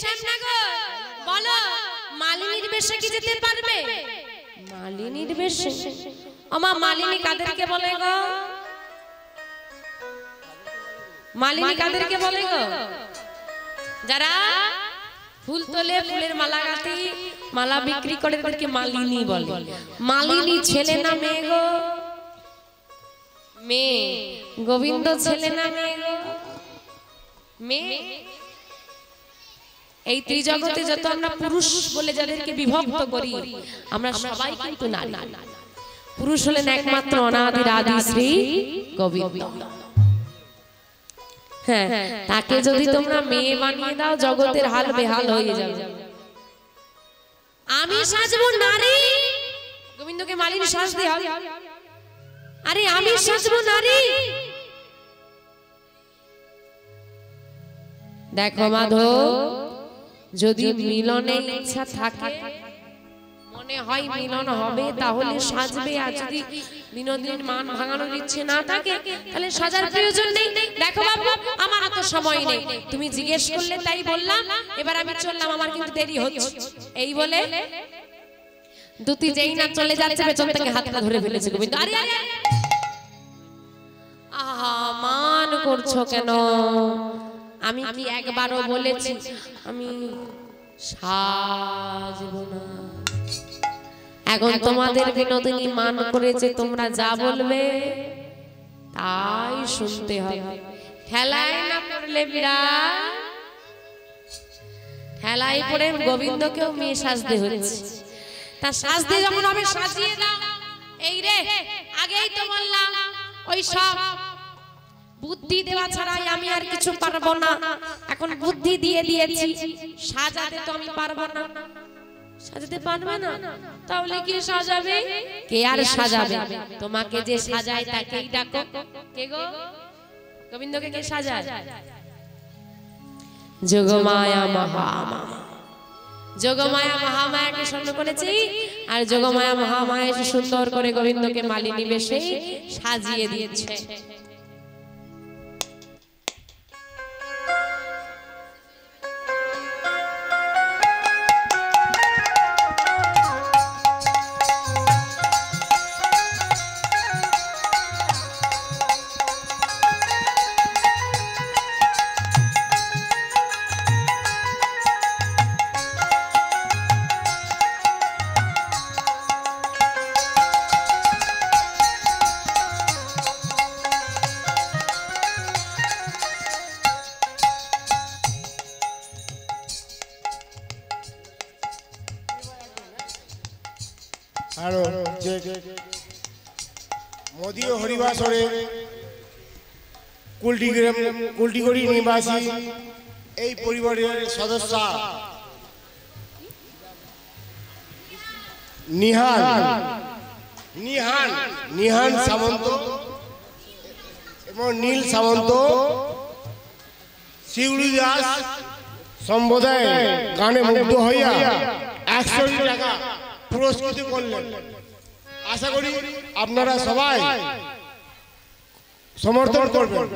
শ্যামনগর বলো মালিনীর বেশে কি যেতে পারবে? মালিনীর বেশে? ওমা মালিনী কাদেরকে বলে গো? মালিনী কাদেরকে বলে গো? যারা ফুল তোলে, ফুলের মালা গাঁথি, মালা বিক্রি করে তাদেরকে মালিনী বলে। মালিনী ছেলে না মেয়ে গো? মেয়ে। গোবিন্দ ছেলে না মেয়ে গো? মেয়ে। এই ত্রিজগতে যত আমরা পুরুষ বলে যাদেরকে বিভক্ত করি, আমরা সবাই কিন্তু নারী। পুরুষ হলেন একমাত্র অনাদির আদি শ্রী গোবিন্দ। হ্যাঁ, তাকে যদি তোমরা মেয়ে বানিয়ে দাও, জগতের হাল বেহাল হয়ে যাবে। আমি সাজবো নারী, গোবিন্দকে মালিনী সাজতে হবে। আরে আমি সাজবো নারী। দেখো মাধব, যদি মিলনের ইচ্ছা থাকে, মনে হয় মিলন হবে, তাহলে সাজবে। আর যদি বিনোদিনীর মান ভাঙানোর ইচ্ছে না থাকে, তাহলে সাজার প্রয়োজন নেই। দেখো বাবু, আমার এত সময় নেই, তুমি জিজ্ঞেস করলে তাই বললাম, এবার আমি চললাম, আমার কিন্তু দেরি হচ্ছে। এই বলে দুটি যেই না চলে যাচ্ছে, পেছন থেকে হাতটা ধরে ফেলেছে গোবিন্দ। আরে আরে আহা, মান করছো কেন? আমি কি একবারও বলেছি আমি সাজবো না? এখন তোমাদের বিনোদিনী মান করেছে, তোমরা যা বলবে তাই শুনতে হবে। ঠেলায় না পড়লে বিড়াল, ঠেলায় পড়ে গোবিন্দকেও মেয়ে সাজতে হচ্ছে। তা সাজতে যখন হবে সাজিয়ে দাও। এই রে, আগেই তো বললাম, ওই সব বুদ্ধি দেওয়া ছাড়াই আমি আর কিছু পারবো না। এখন বুদ্ধি দিয়ে দিয়েছি, সাজাতে তো আমি পারবো না। সাজাতে পারবে না, তাহলে কি সাজাবে? কে আর সাজাবে? তোমাকে যে সাজায় তাকেই ডাকো। কে গো? গোবিন্দকে কে সাজায়? যোগমায়া মহামায়া। যোগমায়া মহামায়াকে স্মরণ করেছি, আর যোগমায়া মহামায়া এসে সুন্দর করে গোবিন্দকে মালিনী বেশে সাজিয়ে দিয়েছে। মোদীয় হরিবাসরে কুলটিগড়ি নিবাসী এই পরিবারের সদস্য নিহান সামন্ত এবং নীল সামন্ত শিউলি দাস সম্বোধয় গানে মুগ্ধ হইয়া 100 টাকা পুরস্কৃত করলেন। আশা করি আপনারা সবাই সমর্থন করবেন।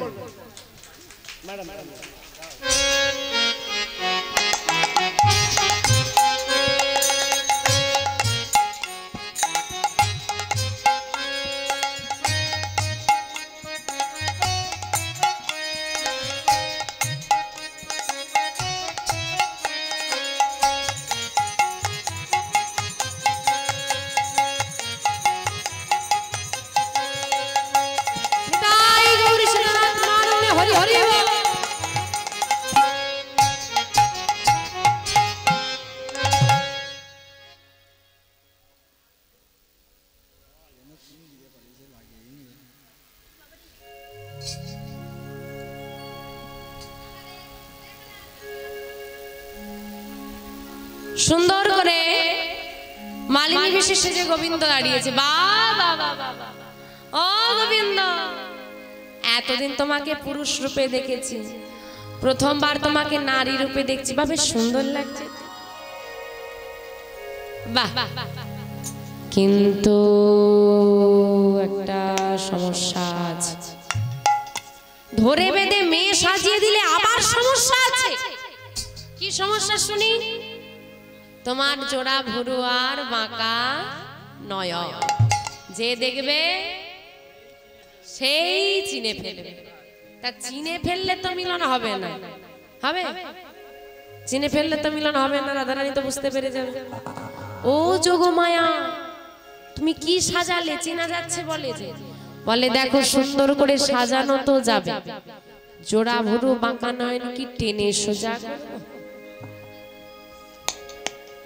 সুন্দর করে মালিনী বেশে সেজে গোবিন্দ দাঁড়িয়েছে। বাবা ও গোবিন্দ, এতদিন তোমাকে পুরুষ রূপে দেখেছি, প্রথমবার তোমাকে নারী রূপে দেখছি। বা বেশ সুন্দর লাগছে। বাহ, কিন্তু একটা সমস্যা আছে। ধরে বেঁধে মেয়ে সাজিয়ে দিলে আবার সমস্যা আছে। কি সমস্যা শুনি? তোমার জোড়া ভুরু আর বাঁকা নয়ন, যে দেখবে সেই চিনে ফেলবে। তা চিনে ফেললে তো মিলন হবে না, হবে? চিনে ফেললে তো মিলন হবে না, রাধারানী তো বুঝতে পেরে যাবে। ও যোগমায়া, তুমি কি সাজালে? চেনা যাচ্ছে বলে যে, বলে দেখো সুন্দর করে সাজানো তো যাবে, জোড়া ভুরু বাঁকা নয়ন কি টেনে সোজা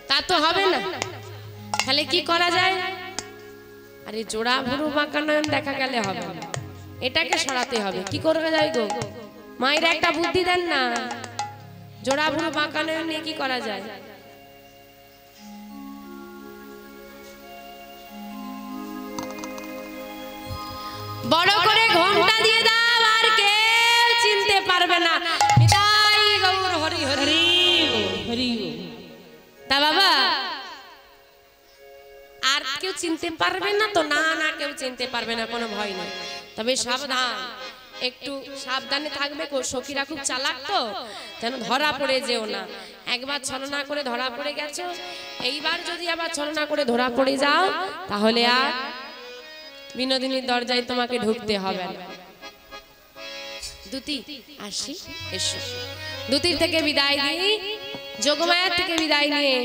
তা তো হবে না। তাহলে কি করা যায়? আরে জোড়া ভুরু বাঁকা নয়ন দেখা গেলে হবে না, এটাকে সরাতে হবে। কি করবে যাই গো মায়ের একটা বুদ্ধি দেন না, জোড়া ভুরু বাঁকা নয়ন নিয়ে কি করা যায়? বড় করে ঘোমটা দিয়ে দাও, আর কেউ চিনতে পারবে না। নিতাই গৌর হরি হরি হরি। তা বাবা আর কেউ চিনতে পারবে না তো? না না, কেউ চিনতে পারবে না, কোনো ভয় নেই। তবে সাবধান, একটু সাবধানে থাকবে। সখীরা খুব চালাক তো, যেন ধরা পড়ে যেও না। একবার ছলনা করে ধরা পড়ে গেছো, এইবার যদি আবার ছলনা করে ধরা পড়ে যাও, তাহলে আর বিনোদিনীর দরজায় তোমাকে ঢুকতে হবে না। দুতি আসি, এসো। দুতির থেকে বিদায় দিই, যোগমায়ার থেকে বিদায় নিয়ে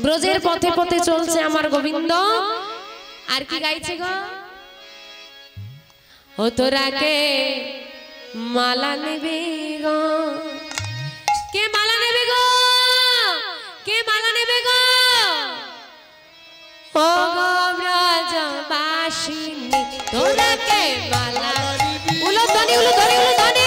ব্রজের পথে পথে চলছে আমার গোবিন্দ। আর কি গাইছে গো? ও তোরা কে মালা নেবে গো, কে মালা নেবে গো, কে মালা নেবে গো? ও গো ব্রজবাসিনী তোরা কে মালা, উলুধ্বনি উলুধ্বনি উলুধ্বনি।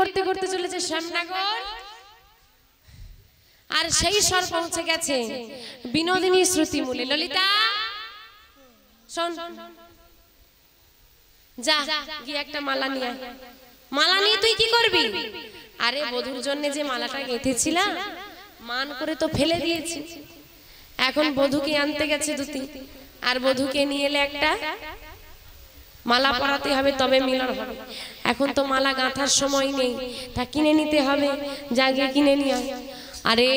করতে করতে চলেছে শ্যামনগর, আর সেই স্বর পৌঁছে গেছে বিনোদিনী শ্রুতি মূলে। ললিতা শোন, যা গিয়ে একটা মালা নিয়ে আয়। মালা নিয়ে তুই কি করবি? আরে বধূর জন্য যে মালাটা গেঁথেছিলাম, মান করে তো ফেলে দিয়েছি, এখন বধূকে আনতে গেছে দুতি, আর বধূকে নিয়ে এলে একটা মালা পরাতে হবে, তবে মিলন হবে। এখন তো মালা গাঁথার সময় নেই, তা কিনে নিতে হবে, যা গিয়ে কিনে নিয়ে আয়। আরে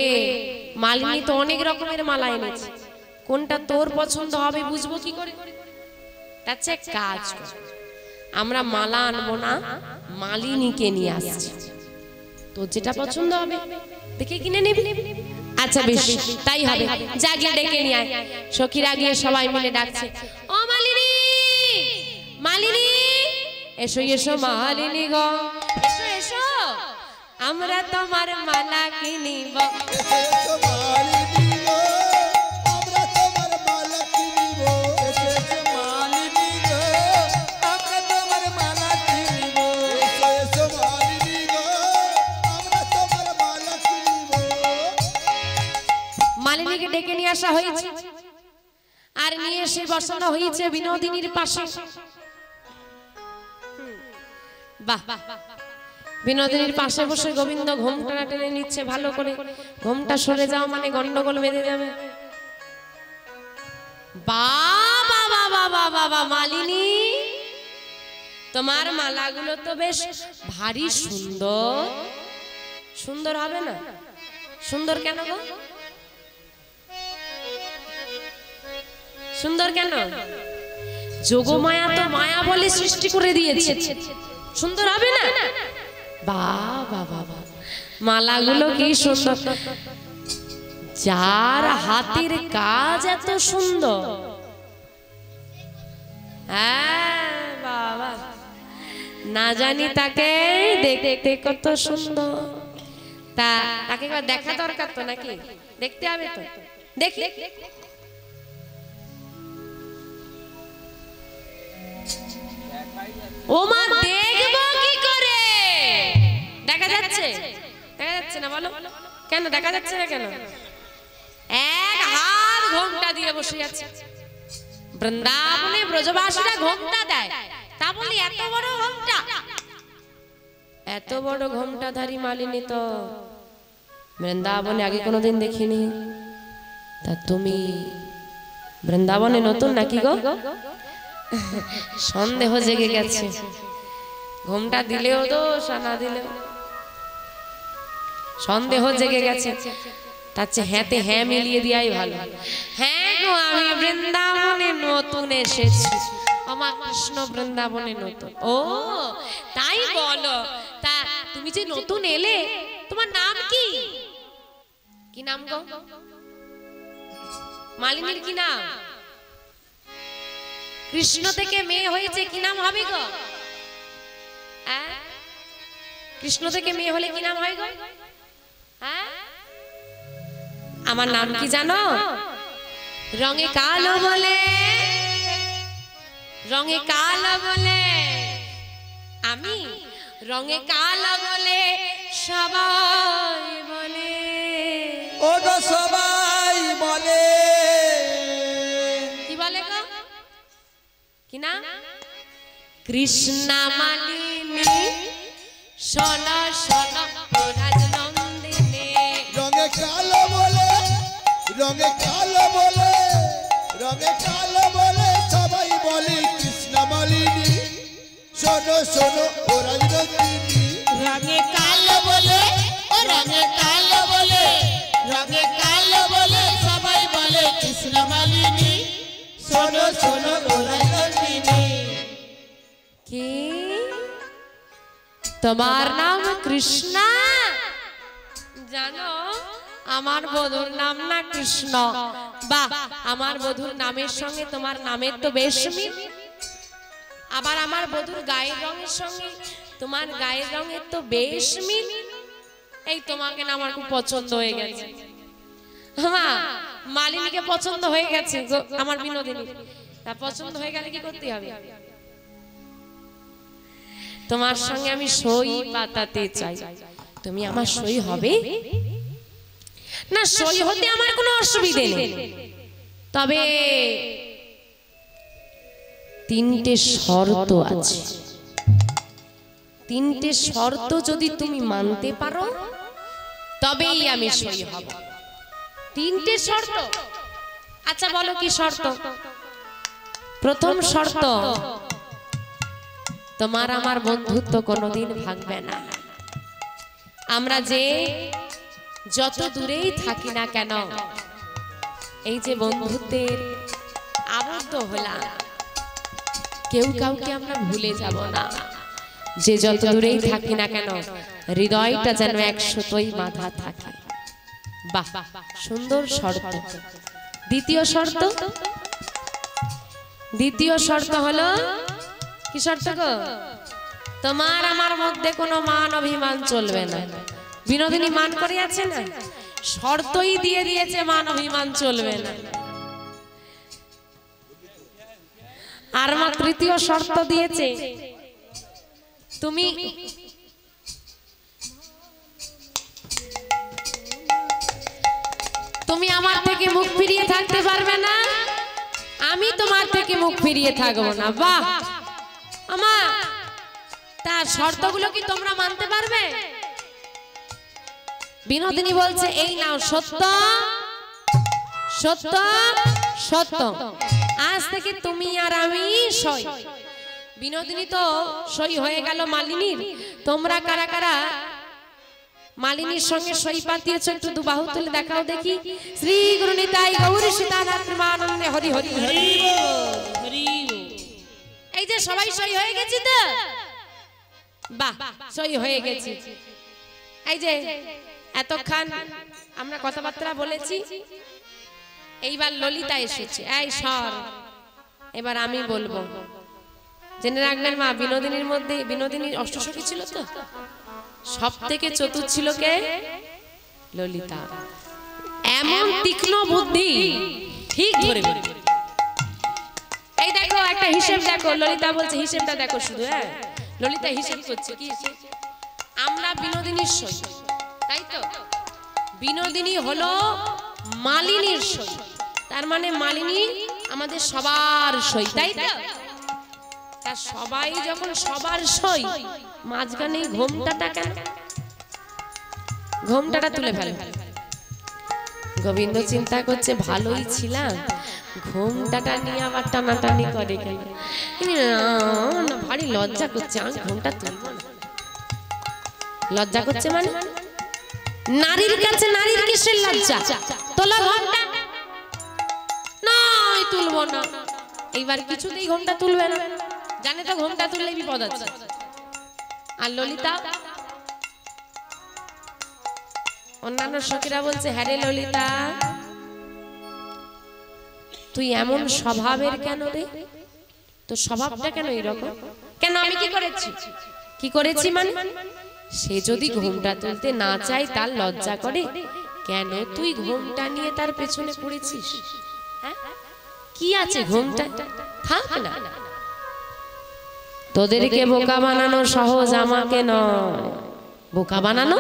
মালিনী তো অনেক রকমের মালা এনেছে, কোনটা তোর পছন্দ হবে বুঝবো কি করে? তার চেয়ে কাজ কর, আমরা মালা আনবো না, মালিনীকে নিয়ে আসছি, তোর যেটা পছন্দ হবে দেখে কিনে নিবি। আচ্ছা বেশ, তাই হবে, যা গিয়ে ডেকে নিয়ে আয়। সখীরা গিয়ে সবাই মিলে ডাকছে, ও মালিনী, মালিনী এসো এসো মালিনী গো, এসো এসো, আমরা তোমার মালা কিনিব। মালিনীকে ডেকে নিয়ে আসা হয়েছে, আর নিয়ে এসে বসানো হয়েছে বিনোদিনীর পাশে। বাহ, বিনোদিনীর পাশে বসে গোবিন্দ ঘোমটা টেনে নিচ্ছে ভালো করে। ঘোমটা সরে যাও মানে গন্ডগোল বেঁধে যাবে। বাবা বাবা বাবা বাবা, মালিনী তোমার মালাগুলো তো বেশ ভারী সুন্দর। সুন্দর হবে না? সুন্দর কেন গো? সুন্দর কেন? যোগমায়া তো মায়া বলে সৃষ্টি করে দিয়েছে, সুন্দর হবে না? বাবা বাবা, মালাগুলো কি সুন্দর, যার হাতের কাজ এত সুন্দর। হ্যাঁ বাবা, না জানি তাকে দেখতে কত সুন্দর, তাকে দেখা দরকার তো নাকি, দেখতে হবে তো, দেখি ও মা, দেখবো কি করে? দেখা যাচ্ছে? দেখা যাচ্ছে না বলো কেন? দেখা যাচ্ছে না কেন? এক হাত ঘোমটা দিয়ে বসে আছে। বৃন্দাবনে ব্রজবাসীরা ঘোমটা দেয়, তা বলি এত বড় ঘোমটা, এত বড় ঘোমটাধারী মালিনী তো বৃন্দাবনে আগে কোনোদিন দেখিনি। তা তুমি বৃন্দাবনে নতুন নাকি গো? সন্দেহ জেগে গেছে, ঘোমটা দিলেও দোষ আর না দিলেও সন্দেহ জেগে গেছে। তার চেয়ে হ্যাঁতে হ্যাঁ মিলিয়ে দিয়াই ভালো। হ্যাঁ গো, আমি বৃন্দাবনে নতুন এসেছি, আমার কৃষ্ণ বৃন্দাবনে নতুন। ও তাই বলো, তা তুমি যে নতুন এলে, তোমার নাম কি? কি নাম গো? মালিনীর কি নাম? কৃষ্ণ থেকে মেয়ে হয়েছে, কি নাম হবে গো? কৃষ্ণ থেকে মেয়ে হলে কি নাম হয় গো? আমার নাম কি জানো? রঙে কালো বলে, রঙে কালো বলে, আমি রঙে কালো বলে সবাই বলে। ও গো সবাই বলে, কি বলে গো? কি না? কৃষ্ণা মালিনী সোনা সোনা রাজনন্দিনী। রঙে কালো বলে, রঙে কালো বলে, রঙে কালো বলে সবাই বলে কৃষ্ণ মালিনী শোনো শোনো ও রাজনন্দিনী। রঙে কালো বলে, ও রঙে কালো বলে, রঙে কালো বলে সবাই বলে কৃষ্ণ মালিনী শোনো শোনো ও রাজনন্দিনী। কি তোমার নাম কৃষ্ণা? জানো আমার বধুর নাম না কৃষ্ণ। বাহ, আমার বধুর নামের সঙ্গে তোমার নামের তো বেশ মিল। আবার আমার বধুর গায়ের রঙের সঙ্গে তোমার গায়ের রঙের তো বেশ মিল। এই তোমাকে না আমার খুব পছন্দ হয়ে গেছে। হ্যাঁ, মালিনীকে পছন্দ হয়ে গেছে আমার বিনোদিনী। তা পছন্দ হয়ে গেলে কি করতে হবে? তোমার সঙ্গে আমি সই পাতাতে চাই। তুমি আমার সই হবে না? সই হতে আমার কোনো অসুবিধে নেই, তবে তিনটে শর্ত আছে। তিনটে শর্ত যদি তুমি মানতে পারো তবেই আমি সই হব। তিনটে শর্ত? আচ্ছা বলো কি শর্ত? প্রথম শর্ত, তোমার আমার বন্ধুত্ব কোনোদিন ভাঙবে না। আমরা যে যত দূরেই থাকি না কেন, এই যে বন্ধুত্বের আবদ্ধ হলাম, কেউ কাউকে আমরা ভুলে যাব না। যে যত দূরেই থাকি না কেন, হৃদয়টা যেন একসাথেই বাঁধা থাকে। বাহ, সুন্দর শর্ত। দ্বিতীয় শর্ত, দ্বিতীয় শর্ত হলো কি শর্ত গো? তোমার আমার মধ্যে কোনো মান অভিমান চলবে না। বিনোদিনী মান করে আছে না, শর্তই দিয়ে দিয়েছে মান অভিমান চলবে না। আর মা তৃতীয় শর্ত দিয়েছে, তুমি তুমি আমার থেকে মুখ ফিরিয়ে থাকতে পারবে না, আমি তোমার থেকে মুখ ফিরিয়ে থাকবো না। বাহ আমা, তার শর্তগুলো কি তোমরা মানতে পারবে? বিনোদিনী বলছে, এই নাও সত্য সত্য সত্য, আজ থেকে তুমি আর আমি সই। বিনোদিনী তো সই হয়ে গেল মালিনীর। তোমরা কারা কারা মালিনীর সঙ্গে সই পাতিয়েছ একটু দুবাহু তুলে দেখাও দেখি। শ্রী গুরু নিতাই গৌরী সীতানাথ প্রেমানন্দে হরি হরি হরি হরি। এই যে সবাই সই হয়ে গেছি তো, বাহ, সই হয়ে গেছি। এই যে এতক্ষণ আমরা কথাবার্তা বলেছি, এইবার ললিতা এসেছে। এই সর, এবার আমি বলবো। জেনে রাখবেন মা, বিনোদিনীর মধ্যে বিনোদিনী অষ্টসখী ছিল তো, সব থেকে চতুর ছিল কে? ললিতা। এমন তীক্ষ্ণ বুদ্ধি, ঠিক ধরে বলবে। এই দেখো একটা হিসেব দেখো, ললিতা বলছে হিসেবটা দেখো শুধু। হ্যাঁ, ললিতা হিসেব করছে। কি হিসেব? আমরা বিনোদিনীর সই, তাই তো? বিনোদিনী হলো মালিনীর সই, তার মানে মালিনী আমাদের সবার সই, তাই তো? তা সবাই যখন সবার সই, মাঝখানে ঘোমটাটা কেন? ঘোমটাটা তুলে ফেলে। গোবিন্দ চিন্তা করছে ভালোই ছিলাম, ঘোমটাটা নিয়ে আবার টানাটানি করে কেন? না, ভারী লজ্জা করছে, আমি ঘোমটা তুলবো না। লজ্জা করছে মানে? নারীর কাছে নারীর কিসের লজ্জা? তোলা ঘোমটা নয়, তুলবো না। এইবার কিছুতেই ঘোমটা তুলবে না, জানে তো ঘোমটা তুললে বিপদ আছে। আর ললিতা, অন্যান্য সখীরা বলছে হ্যাঁ রে ললিতা, তুই এমন স্বভাবের কেন রে? তোর স্বভাবটা কেন এরকম? কেন আমি কি করেছি? কি করেছি মানে? সে যদি ঘোমটা তুলতে না চায়, তার লজ্জা করে, কেন তুই ঘোমটা নিয়ে তার পেছনে পড়েছিস? কি আছে ঘোমটা? থাক না। তোদেরকে বোকা বানানো সহজ, আমাকে নয়। বোকা বানানো,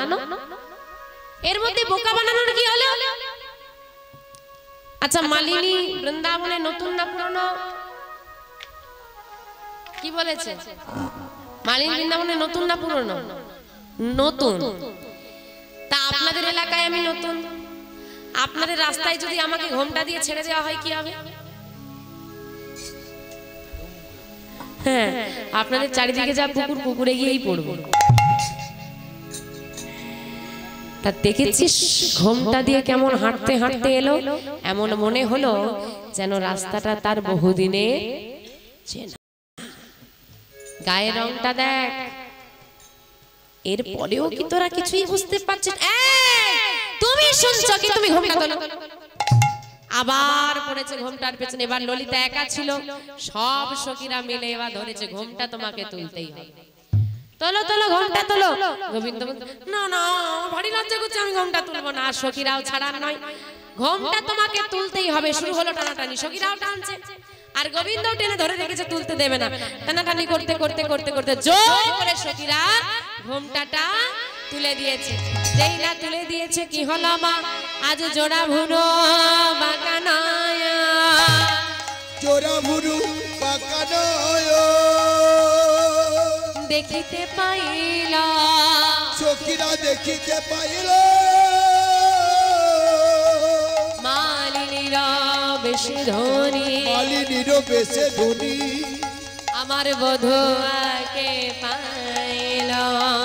এর মধ্যে বোকা বানানোর কি হলো? আচ্ছা, মালিনী বৃন্দাবনে নতুন না পুরনো? কি বলেছে? মালিনী বৃন্দাবনে নতুন না পুরনো? নতুন। তা আপনাদের এলাকায় আমি নতুন, আপনাদের রাস্তায় যদি আমাকে ঘোমটা দিয়ে ছেড়ে দেওয়া হয় কি হবে? হ্যাঁ, আপনাদের চারিদিকে যা পুকুর, পুকুরে গিয়েই পড়বো। তা দেখেছিস ঘোমটা দিয়ে কেমন হাঁটতে হাঁটতে এলো, এমন মনে হলো যেন রাস্তাটা তার বহুদিনে চেনা। গায়ের রংটা দেখ, এরপরেও কি তোরা কিছুই বুঝতে পারছিস? তুমি শুনছো কি? তুমি ঘোমটা তোলো। আবার পড়েছে ঘোমটার পেছনে। এবার ললিতা একা ছিল, সব সখীরা মিলে এবার ধরেছে ঘোমটা তোমাকে তুলতেই হবে। তোলো তোলো ঘোমটা তোলো। গোবিন্দ না না, ভারী লজ্জা করছে, আমি ঘোমটা তুলবো না। আর সখীরাও ছাড়ার নয়, ঘোমটা তোমাকে তুলতেই হবে। শুরু হলো টানাটানি, সখীরাও টানছে আর গোবিন্দও টেনে ধরে রেখেছে, তুলতে দেবে না। টানাটানি করতে করতে করতে করতে জোর করে সখীরা ঘোমটাটা তুলে দিয়েছে। যেই না তুলে দিয়েছে কি হলো মা? আজ জোড়া ভুরো বাঁকানায়, জোড়া ভুরু বাঁকানায় দেখিতে পাইল, সখীরা দেখিতে পাইল, মালিনীর বেশে ধনী, মালিনীর বেশে ধনী, আমার বধূকে পাইল।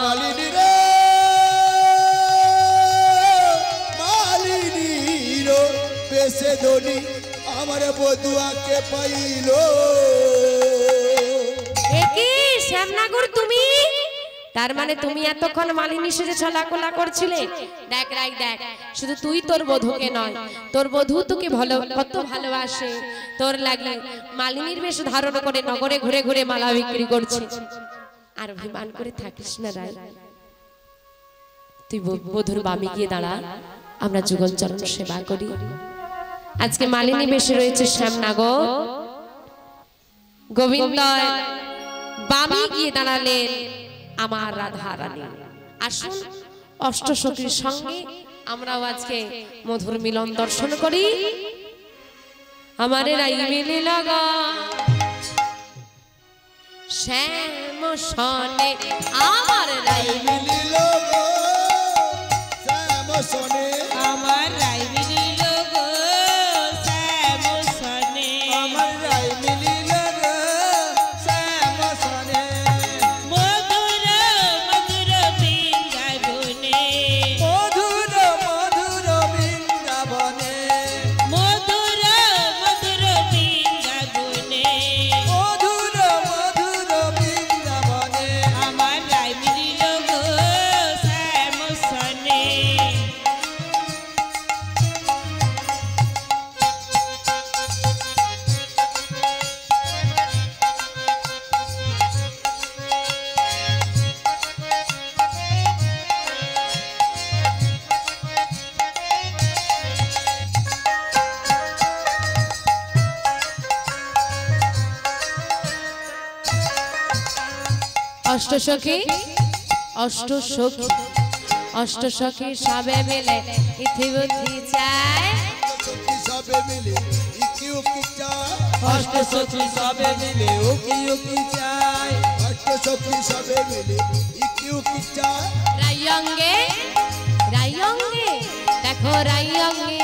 মালিনীর মালিনীর বেশে ধনী, আমার বধূকে পাইল। একি শ্যামনগর তুমি? তার মানে তুমি এতক্ষণ মালিনী সেজে ছলাকলা করছিলে? দেখ রাই দেখ, শুধু তুই তোর বধূকে নয়, তোর বধূ তোকে ভালো, কত ভালোবাসে। তোর লাগে মালিনীর বেশ ধারণ করে নগরে ঘুরে ঘুরে মালা বিক্রি করছে। আর অভিমান করে থাকিস না রাই, তুই বধূর বামে গিয়ে দাঁড়া, আমরা যুগল চরণ সেবা করি। আজকে মালিনী বেশে রয়েছে শ্যামনগর, গোবিন্দ বামে গিয়ে দাঁড়ালেন আমার রাধা রানী। আসুন অষ্টসখীর সঙ্গে আমরাও আজকে মধুর মিলন দর্শন করি। আমারে রাই মিলি লাগা শ্যাম সনে, আমার রাই মিলি লগো শ্যাম সনে, আমার রাই মিলিল গো শ্যাম সনে, আমার রাই মিলি লগো শ্যাম সনে, মধুর মধুর বৃন্দাবনে, মধুর মধুর বৃন্দাবনে, মধুর মধুর বৃন্দাবনে, মধুর মধুর বৃন্দাবনে, আমার রাই অষ্টসখী অষ্টসখী সবে মিলে ইতিবুদ্ধি চায় সখী সবে মিলে ইকি উকি চায় অষ্ট সখী সবে মিলে উকি উকি চায় অষ্ট সখী সবে মিলে ইকি উকি চায় রাইয়ঙ্গে দেখো রাইয়ঙ্গে